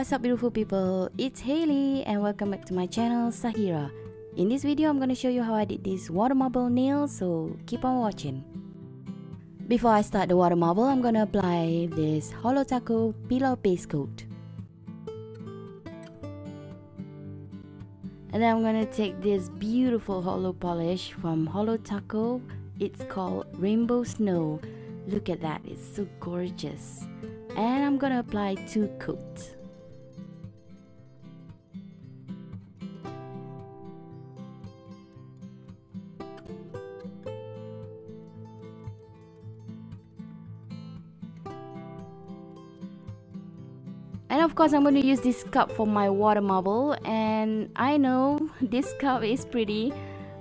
What's up beautiful people, it's Hailey and welcome back to my channel Sahira. In this video I'm gonna show you how I did this water marble nail, so keep on watching. Before I start the water marble, I'm gonna apply this Holo Taco Pillow Base Coat. And then I'm gonna take this beautiful holo polish from Holo Taco. It's called Rainbow Snow. Look at that, it's so gorgeous. And I'm gonna apply 2 coats. And of course I'm going to use this cup for my water marble, and I know this cup is pretty.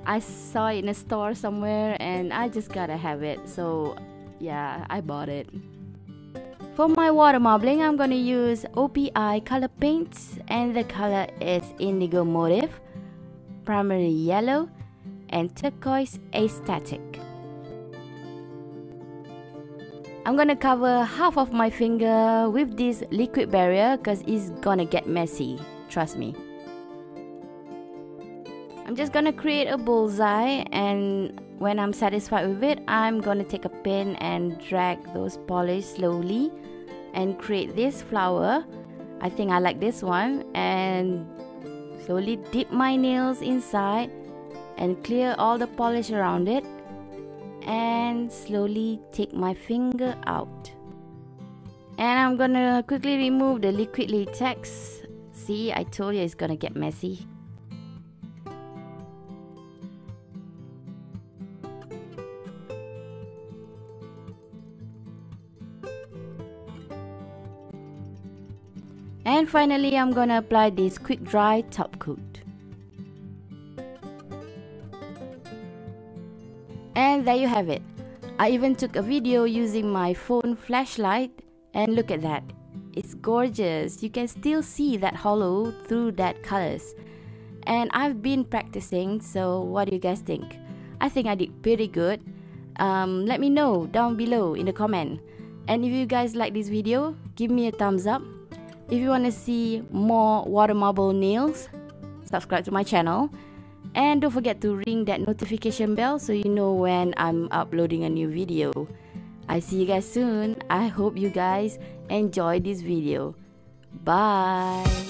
I saw it in a store somewhere and I just gotta have it, so yeah, I bought it. For my water marbling, I'm going to use OPI color paints, and the color is indigo motive, primary yellow, and turquoise aesthetic. I'm gonna cover half of my finger with this liquid barrier because it's gonna get messy, trust me. I'm just gonna create a bullseye, and when I'm satisfied with it, I'm gonna take a pen and drag those polish slowly and create this flower. I think I like this one, and slowly dip my nails inside and clear all the polish around it. And slowly take my finger out, and I'm gonna quickly remove the liquid latex. See, I told you it's gonna get messy. And finally I'm gonna apply this quick dry top coat. And there you have it. I even took a video using my phone flashlight, and look at that. It's gorgeous. You can still see that hollow through that colors. And I've been practicing, so what do you guys think? I think I did pretty good. Let me know down below in the comment. And if you guys like this video, give me a thumbs up. If you want to see more water marble nails, subscribe to my channel. And don't forget to ring that notification bell so you know when I'm uploading a new video. I see you guys soon. I hope you guys enjoy this video. Bye.